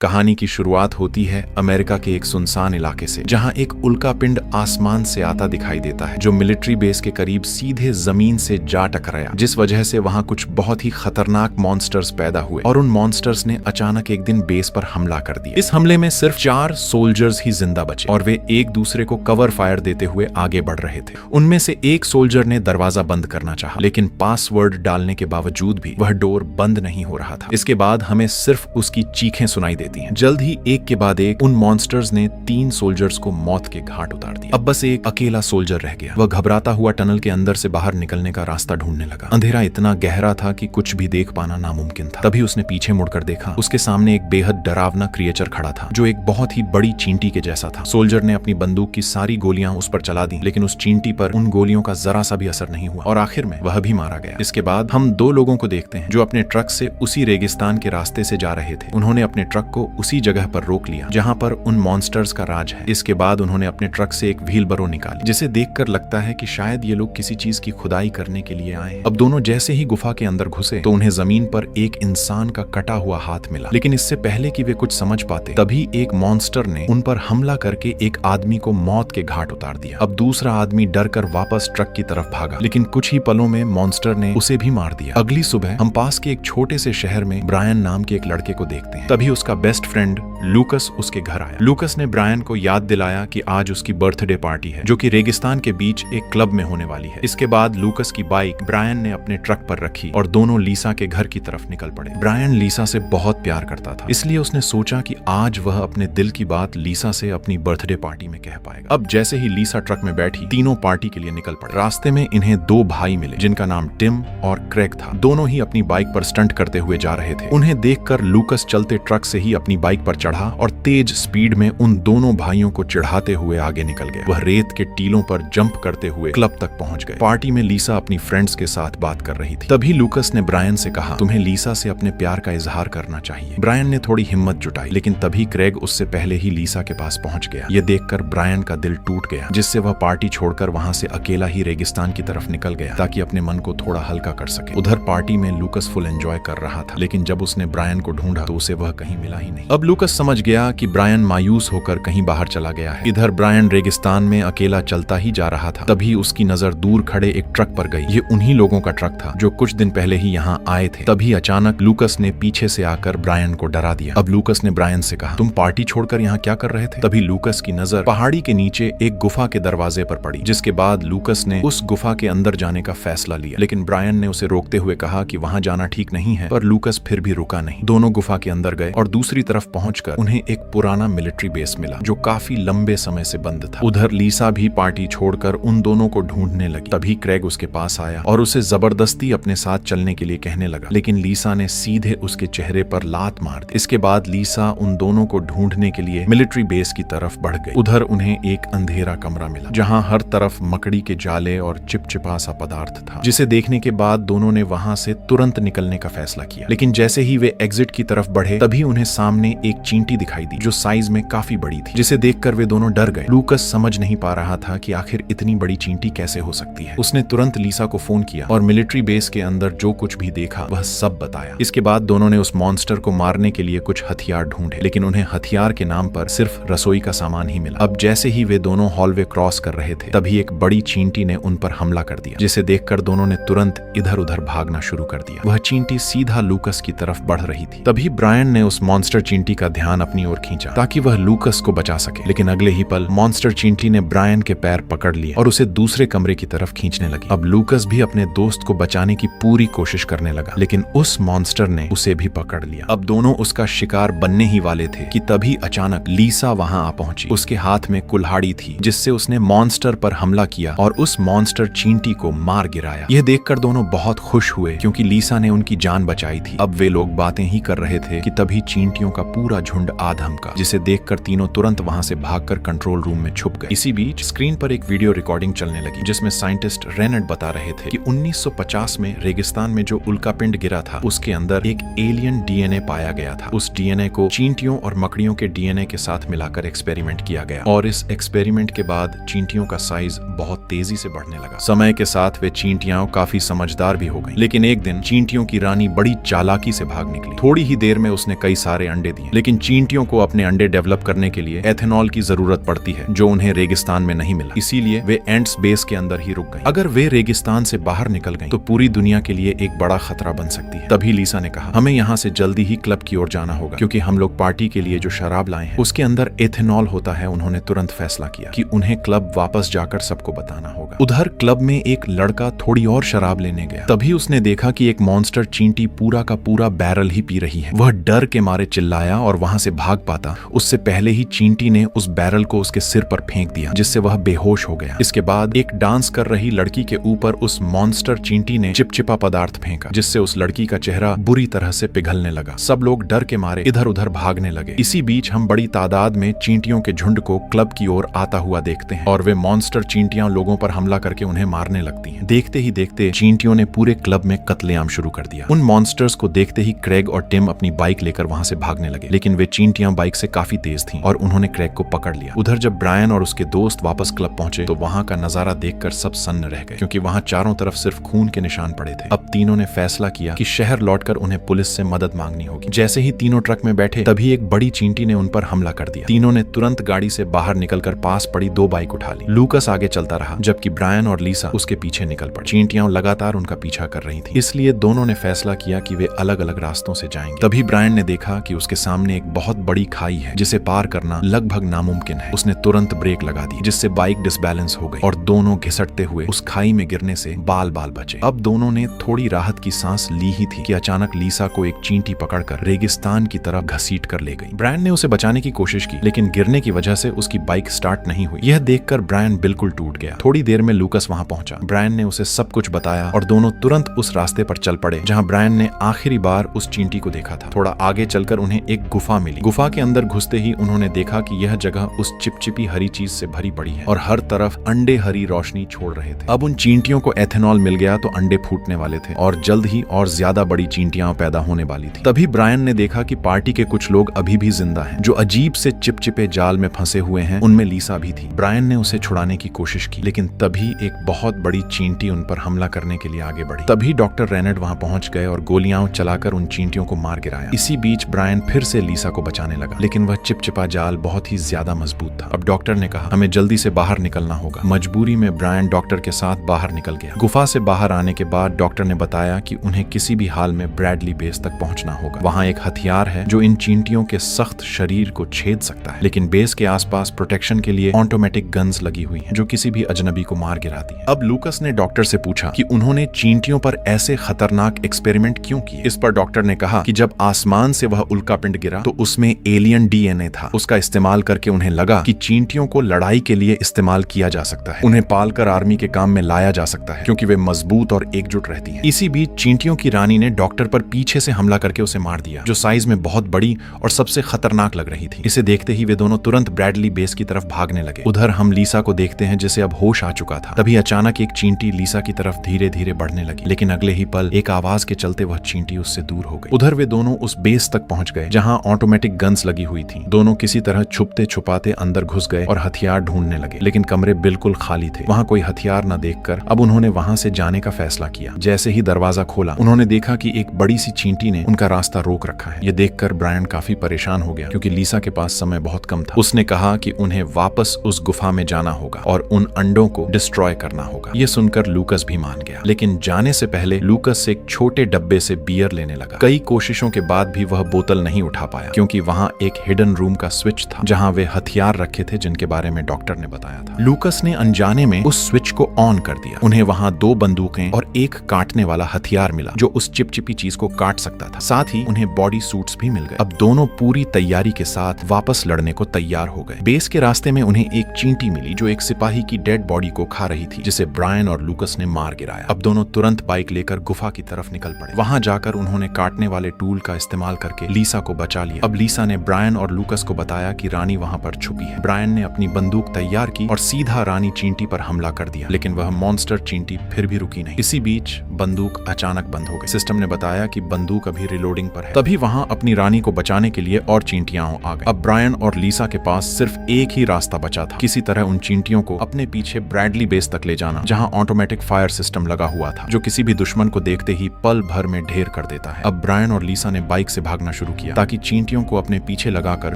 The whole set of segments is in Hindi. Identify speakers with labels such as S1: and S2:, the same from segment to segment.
S1: कहानी की शुरुआत होती है अमेरिका के एक सुनसान इलाके से, जहां एक उल्कापिंड आसमान से आता दिखाई देता है जो मिलिट्री बेस के करीब सीधे जमीन से जा टकराया, जिस वजह से वहां कुछ बहुत ही खतरनाक मॉन्स्टर्स पैदा हुए और उन मॉन्स्टर्स ने अचानक एक दिन बेस पर हमला कर दिया। इस हमले में सिर्फ 4 सोल्जर्स ही जिंदा बचे और वे एक दूसरे को कवर फायर देते हुए आगे बढ़ रहे थे। उनमें से एक सोल्जर ने दरवाजा बंद करना चाहा, लेकिन पासवर्ड डालने के बावजूद भी वह डोर बंद नहीं हो रहा था। इसके बाद हमें सिर्फ उसकी चीखें सुनाई देती हैं। जल्द ही एक के बाद एक उन मॉन्स्टर्स ने 3 सोल्जर्स को मौत के घाट उतार दिया। अब बस एक अकेला सोल्जर रह गया। वह घबराता हुआ टनल के अंदर से बाहर निकलने का रास्ता ढूंढने लगा। अंधेरा इतना गहरा था कि कुछ भी देख पाना नामुमकिन था। तभी उसने पीछे मुड़कर देखा। उसके सामने एक बेहद डरावना क्रिएचर खड़ा था जो एक बहुत ही बड़ी चींटी के जैसा था। सोल्जर ने अपनी बंदूक की सारी गोलियां उस पर चला दी, लेकिन उस चींटी पर उन गोलियों का जरा सा भी असर नहीं हुआ और आखिर में वह भी मारा गया। इसके बाद हम 2 लोगों को देखते हैं जो अपने ट्रक से उसी रेगिस्तान के रास्ते से जा रहे थे। उन्होंने अपने ट्रक को उसी जगह पर रोक लिया जहां पर उन मॉन्स्टर्स का राज है। इसके बाद उन्होंने अपने ट्रक से एक व्हील बरो निकाली, जिसे देखकर लगता है कि शायद ये लोग किसी चीज की खुदाई करने के लिए आए। अब दोनों जैसे ही गुफा के अंदर घुसे तो उन्हें जमीन पर एक इंसान का कटा हुआ हाथ मिला, लेकिन इससे पहले कि वे कुछ समझ पाते तभी एक मॉन्स्टर ने उन पर हमला करके एक आदमी को मौत के घाट उतार दिया। अब दूसरा आदमी डर कर वापस ट्रक की तरफ भागा, लेकिन कुछ ही पलों में मॉन्स्टर ने उसे भी मार दिया। अगली सुबह हम पास के एक छोटे से शहर में ब्रायन नाम के एक लड़के को देखते हैं। तभी उसका बेस्ट फ्रेंड लूकस उसके घर आया। लूकस ने ब्रायन को याद दिलाया कि आज उसकी बर्थडे पार्टी है जो कि रेगिस्तान के बीच एक क्लब में होने वाली है। इसके बाद लूकस की बाइक ब्रायन ने अपने ट्रक पर रखी और दोनों लीसा के घर की तरफ निकल पड़े। ब्रायन लीसा से बहुत प्यार करता था, इसलिए उसने सोचा कि आज वह अपने दिल की बात लीसा से अपनी बर्थडे पार्टी में कह पाएगा। अब जैसे ही लीसा ट्रक में बैठी, तीनों पार्टी के लिए निकल पड़े। रास्ते में इन्हें 2 भाई मिले जिनका नाम टिम और क्रेग था। दोनों ही अपनी बाइक पर स्टंट करते हुए जा रहे थे। उन्हें देखकर लूकस चलते ट्रक से ही अपनी बाइक पर चढ़ा और तेज स्पीड में उन दोनों भाइयों को चिढ़ाते हुए आगे निकल गया। वह रेत के टीलों पर जंप करते हुए क्लब तक पहुंच गए। पार्टी में लीसा अपनी फ्रेंड्स के साथ बात कर रही थी। तभी लूकस ने ब्रायन से कहा, तुम्हें लीसा से अपने प्यार का इजहार करना चाहिए। ब्रायन ने थोड़ी हिम्मत जुटाई, लेकिन तभी क्रेग उससे पहले ही लीसा के पास पहुंच गया। ये देखकर ब्रायन का दिल टूट गया, जिससे वह पार्टी छोड़कर वहां से अकेला ही रेगिस्तान की तरफ निकल गया ताकि अपने मन को थोड़ा हल्का कर सके। उधर पार्टी में लूकस फुल एंजॉय कर रहा था, लेकिन जब उसने ब्रायन को ढूंढा तो उसे वह कहीं मिला ही नहीं। अब लूकस समझ गया कि ब्रायन मायूस होकर कहीं बाहर चला गया है। इधर ब्रायन रेगिस्तान में अकेला चलता ही जा रहा था। तभी उसकी नजर दूर खड़े एक ट्रक पर गई। ये उन्हीं लोगों का ट्रक था जो कुछ दिन पहले ही यहाँ आए थे। तभी अचानक लूकस ने पीछे से आकर ब्रायन को डरा दिया। अब लूकस ने ब्रायन से कहा, तुम पार्टी छोड़कर यहाँ क्या कर रहे थे? तभी लूकस की नजर पहाड़ी के नीचे एक गुफा के दरवाजे पर पड़ी, जिसके बाद लूकस ने उस गुफा के अंदर जाने का फैसला लिया, लेकिन ब्रायन ने उसे रोकते हुए कहा कि वहां जाना ठीक नहीं है। पर लूकस फिर भी रुका नहीं। दोनों गुफा के अंदर गए और दूसरी तरफ पहुंचकर उन्हें एक पुराना मिलिट्री बेस मिला जो काफी लंबे समय से बंद था। उधर लीसा भी पार्टी छोड़कर उन दोनों को ढूंढने लगी। तभी क्रेग उसके पास आया और उसे जबरदस्ती अपने साथ चलने के लिए कहने लगा, लेकिन लीसा ने सीधे उसके चेहरे पर लात मार दी। इसके बाद लीसा उन दोनों को ढूंढने के लिए मिलिट्री बेस की तरफ बढ़ गई। उधर उन्हें एक अंधेरा कमरा मिला जहां हर तरफ मकड़ी के जाले और चिपचिपा सा पदार्थ था, जिसे देखने के बाद दोनों ने वहां से तुरंत निकलने का फैसला किया। लेकिन जैसे ही वे एग्जिट की तरफ बढ़े तभी उन्हें सामने एक चींटी दिखाई दी जो साइज में काफी बड़ी थी, जिसे देखकर वे दोनों डर गए। लूकस समझ नहीं पा रहा था कि आखिर इतनी बड़ी चींटी कैसे हो सकती है। उसने तुरंत लीसा को फोन किया और मिलिट्री बेस के अंदर जो कुछ भी देखा वह सब बताया। इसके बाद दोनों ने उस मॉन्स्टर को मारने के लिए कुछ हथियार ढूंढे, लेकिन उन्हें हथियार के नाम पर सिर्फ रसोई का सामान ही मिला। अब जैसे ही वे दोनों हॉलवे क्रॉस कर रहे थे तभी एक बड़ी चींटी ने उन पर हमला कर दिया, जिसे देखकर दोनों ने तुरंत इधर उधर भागना शुरू कर दिया। वह चींटी सीधा लूकस की तरफ बढ़ रही थी। तभी ब्रायन ने उस मॉन्स्टर चींटी का ध्यान अपनी ओर खींचा ताकि वह लूकस को बचा सके, लेकिन अगले ही पल मॉन्स्टर चींटी ने ब्रायन के पैर पकड़ लिए और उसे दूसरे कमरे की तरफ खींचने लगी। अब लूकस भी अपने दोस्त को बचाने की पूरी कोशिश करने लगा, लेकिन उस मॉन्स्टर ने उसे भी पकड़ लिया। अब दोनों उसका शिकार बनने ही वाले थे कि तभी अचानक लीसा वहां आ पहुंची। उसके हाथ में कुल्हाड़ी थी जिससे उसने मॉन्स्टर पर हमला किया और उस मॉन्स्टर चींटी को मार गिराया। यह देखकर दोनों बहुत खुश हुए क्योंकि लीसा ने उनकी जान बचाई थी। अब वे लोग बातें ही कर रहे थे कि तभी चींटियों का पूरा झुंड आ धमका, जिसे देखकर तीनों तुरंत वहां से भागकर कंट्रोल रूम में छुप गए। इसी बीच स्क्रीन पर एक वीडियो रिकॉर्डिंग चलने लगी जिसमें साइंटिस्ट रेनेट बता रहे थे कि 1950 में रेगिस्तान में जो उल्कापिंड गिरा था उसके अंदर एक एलियन डीएनए पाया गया था। उस डीएनए को चींटियों और मकड़ियों के डीएनए के साथ मिलाकर एक्सपेरिमेंट किया गया और इस एक्सपेरिमेंट के बाद चींटियों का साइज बहुत तेजी से बढ़ने लगा। समय के साथ वे चींटियां काफी समझदार भी हो गईं, लेकिन एक दिन चींटियों की रानी बड़ी चालाकी से भाग निकली। थोड़ी ही देर में उसने कई सारे अंडे दिए, लेकिन चींटियों को अपने अंडे डेवलप करने के लिए एथेनॉल की जरूरत पड़ती है, जो उन्हें रेगिस्तान में नहीं मिला। इसीलिए वे एंट्स बेस के अंदर ही रुक गई। अगर वे रेगिस्तान से बाहर निकल गईं, तो पूरी दुनिया के लिए एक बड़ा खतरा बन सकती है। तभी लीसा ने कहा, हमें यहाँ से जल्दी ही क्लब की ओर जाना होगा, क्योंकि हम लोग पार्टी के लिए जो शराब लाए हैं उसके अंदर एथेनॉल होता है। उन्होंने तुरंत फैसला किया कि उन्हें क्लब वापस जाकर सबको बताना होगा। उधर क्लब में एक लड़का थोड़ी और शराब लेने गया। तभी उसने देखा कि एक मॉन्स्टर चींटी पूरा का पूरा बैरल ही पी रही है। वह डर के मारे चिल्लाया और वहां से भाग पाता उससे पहले ही चींटी ने उस बैरल को उसके सिर पर फेंक दिया, जिससे वह बेहोश हो गया। इसके बाद एक डांस कर रही लड़की के ऊपर उस मॉन्स्टर चींटी ने चिपचिपा पदार्थ फेंका, जिससे उस लड़की का चेहरा बुरी तरह से पिघलने लगा। सब लोग डर के मारे इधर उधर भागने लगे। इसी बीच हम बड़ी तादाद में चींटियों के झुंड को क्लब की ओर आता हुआ देखते हैं और वे मॉन्स्टर चींटियां लोगों पर हमला करके उन्हें मारने लगती हैं। देखते ही देखते चींटियों ने पूरे क्लब में कत्लेआम शुरू कर दिया। उन मॉन्स्टर्स को देखते ही क्रेग और टिम अपनी बाइक लेकर वहां से भागने लगे, लेकिन वे चींटियां बाइक से काफी तेज थीं और उन्होंने क्रेग को पकड़ लिया। उधर जब ब्रायन और उसके दोस्त वापस क्लब पहुंचे तो वहां का नजारा देखकर सब सन्न रह गए, क्योंकि वहां चारों तरफ सिर्फ खून के निशान पड़े थे। अब तीनों ने फैसला किया कि शहर लौटकर उन्हें पुलिस से मदद मांगनी होगी। जैसे ही तीनों ट्रक में बैठे तभी एक बड़ी चींटी ने उन पर हमला कर दिया। तीनों ने तुरंत गाड़ी से बाहर निकलकर पास पड़ी 2 बाइक उठा ली। लूकस आगे चलता रहा, जबकि ब्रायन और लीसा उसके पीछे निकल पड़े। चींटियां लगातार उनका पीछा कर रही थी, इसलिए दोनों ने फैसला किया कि वे अलग अलग रास्तों से जाएंगे। तभी ब्रायन ने देखा कि उसके सामने एक बहुत बड़ी खाई है, जिसे पार करना लगभग नामुमकिन है। उसने तुरंत ब्रेक लगा दी, जिससे बाइक डिसबैलेंस हो गई और दोनों घिसटते हुए उस खाई में गिरने से बाल बाल बचे। अब दोनों ने थोड़ी राहत की सांस ली ही थी कि अचानक लीसा को एक चींटी पकड़कर रेगिस्तान की तरफ घसीट कर ले गई। ब्रायन ने उसे बचाने की कोशिश की, लेकिन गिरने की वजह से उसकी बाइक स्टार्ट नहीं हुई। यह देखकर ब्रायन बिल्कुल टूट गया। थोड़ी देर में लूकस वहां पहुंचा। ब्रायन ने उसे सब कुछ बताया और दोनों तुरंत उस रास्ते पर चल पड़े जहां ब्रायन ने आखिरी बार उस चींटी को देखा था। थोड़ा आगे चलकर उन्हें एक गुफा मिली। गुफा के अंदर घुसते ही उन्होंने देखा कि यह जगह उस चिपचिपी हरी चीज से भरी पड़ी है और हर तरफ अंडे हरी रोशनी छोड़ रहे थे। अब उन चींटियों को एथेनॉल मिल गया तो अंडे फूटने वाले थे और जल्द ही और ज्यादा बड़ी चींटियां पैदा होने वाली थी। तभी ब्रायन ने देखा कि पार्टी के कुछ लोग अभी भी जिंदा हैं, जो अजीब से चिपचिपे जाल में फंसे हुए हैं। उनमें लीसा भी थी। ब्रायन ने उसे छुड़ाने की कोशिश की, लेकिन तभी एक बहुत बड़ी चींटी उन पर हमला करने के लिए आगे बढ़ी। तभी डॉक्टर रेनेट वहां पहुंच गए और गोलियां चलाकर उन चींटियों को मार गिराया। इसी बीच ब्रायन फिर से लीसा को बचाने लगा, लेकिन वह चिपचिपा जाल बहुत ही ज्यादा मजबूत था। अब डॉक्टर ने कहा, हमें जल्दी से बाहर निकलना होगा। मजबूरी में ब्रायन डॉक्टर के साथ बाहर निकल गया। गुफा से बाहर आने के बाद डॉक्टर ने बताया कि उन्हें किसी भी हाल में ब्रैडली बेस तक पहुंचना होगा। वहां एक हथियार है जो इन चींटियों के सख्त शरीर को छेद सकता है, लेकिन बेस के आसपास प्रोटेक्शन के लिए ऑटोमेटिक गन्स लगी हुई हैं, जो किसी भी अजनबी को मार गिराती हैं। अब लूकस ने डॉक्टर से पूछा कि उन्होंने चींटियों पर ऐसे खतरनाक एक्सपेरिमेंट क्यों किए। इस पर डॉक्टर ने कहा कि जब आसमान से वह उल्कापिंड गिरा तो उसमें एलियन डीएनए था। उसका इस्तेमाल करके उन्हें लगा कि चींटियों को लड़ाई के लिए इस्तेमाल किया जा सकता है। उन्हें पालकर आर्मी के काम में लाया जा सकता है, क्योंकि वे मजबूत और एकजुट रहती हैं। इसी बीच चींटियों की रानी ने डॉक्टर पर पीछे से हमला करके उसे मार दिया, जो साइज में बहुत बड़ी और सबसे खतरनाक लग रही थी। इसे देखते ही वे दोनों तुरंत ब्रैडली बेस की तरफ भागने लगे। उधर हम लीसा को देखते हैं, जिसे अब होश आ चुका था। तभी अचानक एक चींटी लीसा की तरफ धीरे धीरे बढ़ने लगी, लेकिन अगले ही पल एक आवाज के चलते वह चींटी उससे दूर हो गई। उधर वे दोनों उस बेस तक पहुंच गए जहां ऑटोमेटिक गन्स लगी हुई थी। दोनों किसी तरह छुपते छुपाते अंदर घुस गए और हथियार ढूंढने लगे, लेकिन कमरे बिल्कुल खाली थे। वहां कोई हथियार न देखकर अब उन्होंने वहां से जाने का फैसला किया। जैसे ही दरवाजा खोला, उन्होंने देखा कि एक बड़ी सी चींटी ने उनका रास्ता रोक रखा है। यह देखकर ब्रायन काफी परेशान हो गया, क्योंकि लीसा के पास समय बहुत कम था। उसने कहा कि उन्हें वापस उस गुफा में जाना होगा और उन अंडों को डिस्ट्रॉय करना होगा। यह सुनकर लूकस भी मान गया, लेकिन जाने से पहले लूकस एक छोटे डब्बे से बियर लेने लगा। कई कोशिशों के बाद भी वह बोतल नहीं उठा पाया, क्योंकि वहां एक हिडन रूम का स्विच था जहां वे हथियार रखे थे, जिनके बारे में डॉक्टर ने बताया था। लूकस ने अनजाने में उस स्विच को ऑन कर दिया। उन्हें वहां 2 बंदूकें और एक काटने वाला हथियार मिला, जो उस चिपचिपी चीज को काट सकता था। साथ ही उन्हें बॉडी सूट्स भी मिल गए। अब दोनों पूरी तैयारी के साथ वापस लड़ने को तैयार हो गए। बेस के रास्ते में उन्हें एक चींटी मिली, जो एक सिपाही की डेड बॉडी को खा रही थी, जिसे ब्रायन और लूकस ने मार गिराया। अब दोनों तुरंत बाइक लेकर गुफा की तरफ निकल पड़े। वहां जाकर उन्होंने काटने वाले टूल का इस्तेमाल करके लीसा को बचा लिया। अब लीसा ने ब्रायन और लूकस को बताया कि रानी वहां पर छुपी है। ब्रायन ने अपनी बंदूक तैयार की और सीधा रानी चींटी पर हमला कर दिया, लेकिन वह मॉन्स्टर चींटी फिर भी रुकी नहीं। इसी बीच बंदूक अचानक बंद हो गई। सिस्टम ने बताया कि बंदूक अभी रिलोडिंग पर है। तभी वहां अपनी रानी को बचाने के लिए और चींटियां आ गई। अब ब्रायन और लीसा के पास सिर्फ एक ही रास्ता बचा था, किसी तरह उन चींटियों को अपने पीछे ब्रैडली बेस तक ले जाना, जहां ऑटोमेटिक फायर सिस्टम लगा हुआ था, जो किसी भी दुश्मन को देखते ही पल भर में ढेर कर देता है। अब ब्रायन और लीसा ने बाइक से भागना शुरू किया ताकि चींटियों को अपने पीछे लगाकर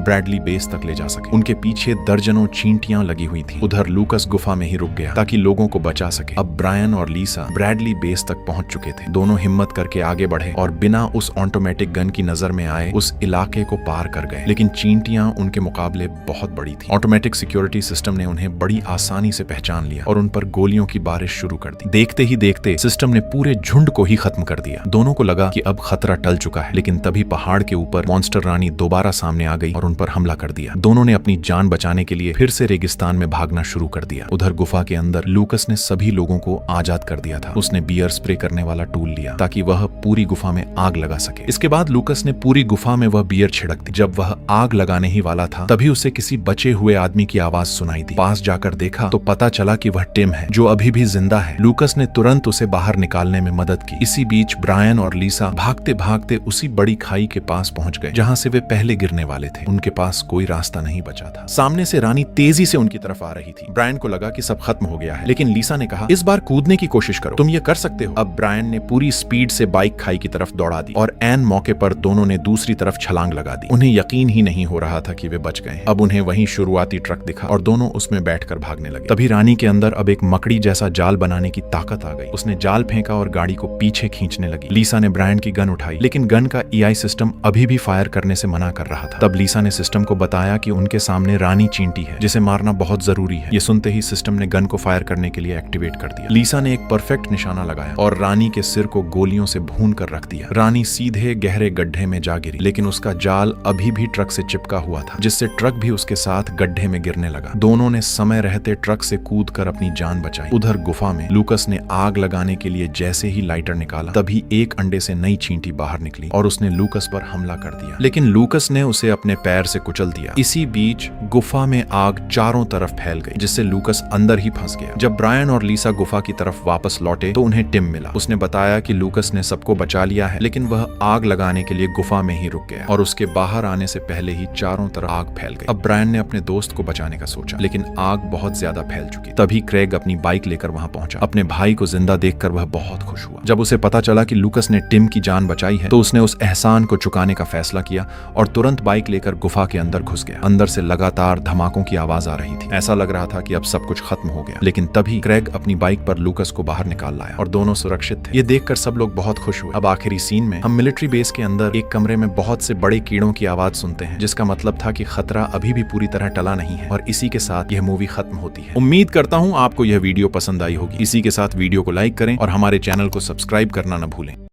S1: ब्रैडली बेस तक ले जा सके। उनके पीछे दर्जनों चींटियां लगी हुई थी। उधर लूकस गुफा में ही रुक गया ताकि लोगों को बचा सके। अब ब्रायन और लीसा ब्रैडली बेस तक पहुंच चुके थे। दोनों हिम्मत करके आगे बढ़े और बिना उस ऑटोमेटिक गन की नजर में आए उस इलाके को पार कर गए। लेकिन चींटियां उनके मुकाबले बहुत बड़ी थी। ऑटोमेटिक सिक्योरिटी सिस्टम ने उन्हें बड़ी आसानी से पहचान लिया और उन पर गोलियों की बारिश शुरू कर दी। देखते ही देखते सिस्टम ने पूरे झुंड को ही खत्म कर दिया। दोनों को लगा कि अब खतरा टल चुका है, लेकिन तभी पहाड़ के ऊपर मॉन्स्टर रानी दोबारा सामने आ गई और उन पर हमला कर दिया। दोनों ने अपनी जान बचाने के लिए फिर से रेगिस्तान में भागना शुरू कर दिया। उधर गुफा के अंदर लूकस ने सभी लोगों को आजाद कर दिया था। उसने बियर स्प्रे करने वाला टूल लिया ताकि वह पूरी गुफा में आग लगा सके। इसके बाद लूकस ने पूरी गुफा में वह बियर छिड़क दी। जब वह आग लगाने ही वाला था तभी उसे किसी बचे हुए आदमी की आवाज सुनाई दी। पास जाकर देखा तो पता चला कि वह टिम है जो अभी भी जिंदा है। लूकस ने तुरंत उसे बाहर निकालने में मदद की। इसी बीच ब्रायन और लीसा भागते भागते उसी बड़ी खाई के पास पहुंच गए जहां से वे पहले गिरने वाले थे। उनके पास कोई रास्ता नहीं बचा था। सामने से रानी तेजी से उनकी तरफ आ रही थी। ब्रायन को लगा कि सब खत्म हो गया है, लेकिन लीसा ने कहा, इस बार कूदने की कोशिश करो, तुम ये कर सकते हो। अब ब्रायन ने पूरी स्पीड से बाइक खाई की तरफ दौड़ा दी और ऐन मौके पर दोनों ने दूसरी तरफ छलांग लगा दी। उन्हें यकीन ही नहीं हो रहा था कि वे बच गए। अब उन्हें वहीं शुरुआती ट्रक दिखा और दोनों उसमें बैठकर भागने लगे। तभी रानी के अंदर अब एक मकड़ी जैसा जाल बनाने की ताकत आ गई। उसने जाल फेंका और गाड़ी को पीछे खींचने लगी। लीसा ने ब्रायन की गन उठाई, लेकिन गन का EI सिस्टम अभी भी फायर करने से मना कर रहा था। तब लीसा ने सिस्टम को बताया कि उनके सामने रानी चींटी है जिसे मारना बहुत जरूरी है। ये सुनते ही सिस्टम ने गन को फायर करने के लिए एक्टिवेट कर दिया। लीसा ने एक परफेक्ट निशाना लगाया और रानी के सिर को गोलियों से भून कर रख दिया। रानी सीधे गहरे गड्ढे में जा गिरी, लेकिन उसका जाल अभी भी ट्रक से चिपका हुआ था, जिससे ट्रक भी उसके साथ गड्ढे में गिरने लगा। दोनों ने समय रहते ट्रक से कूदकर अपनी जान बचाई। उधर गुफा में लूकस ने आग लगाने के लिए जैसे ही लाइटर निकाला तभी एक अंडे से नई चींटी बाहर निकली और उसने लूकस पर हमला कर दिया, लेकिन लूकस ने उसे अपने पैर से कुचल दिया। इसी बीच गुफा में आग चारों तरफ फैल गई, जिससे लूकस अंदर ही फंस गया। जब ब्रायन और लीसा गुफा की तरफ वापस लौटे तो उन्हें टिम मिला। उसने बताया कि लूकस ने सबको बचा लिया है, लेकिन वह आग लगाने के लिए गुफा में ही रुक गया और उसके बाहर आने से पहले ही चारों तरफ आग फैल गई। अब ब्रायन ने अपने दोस्त को बचाने का सोचा, लेकिन आग बहुत ज्यादा फैल चुकी। तभी क्रेग अपनी बाइक लेकर वहां पहुंचा। अपने भाई को जिंदा देखकर वह बहुत खुश हुआ। जब उसे पता चला कि लूकस ने टिम की जान बचाई है तो उसने उस एहसान को चुकाने का फैसला किया और तुरंत बाइक लेकर गुफा के अंदर घुस गया। अंदर से लगातार धमाकों की आवाज आ रही थी। ऐसा लग रहा था कि अब सब कुछ खत्म हो गया, लेकिन तभी क्रेग अपनी बाइक पर लूकस को बाहर निकाल लाया और दोनों सुरक्षित थे। ये देखकर सब लोग बहुत खुश हुए। अब आखिरी सीन में हम मिलिट्री बेस के अंदर एक कमरे में बहुत से बड़े कीड़ों की आवाज सुनते हैं, जिसका मतलब था कि खतरा अभी भी पूरी तरह टला नहीं है। और इसी के साथ यह मूवी खत्म होती है। उम्मीद करता हूँ आपको यह वीडियो पसंद आई होगी। इसी के साथ वीडियो को लाइक करें और हमारे चैनल को सब्सक्राइब करना न भूलें।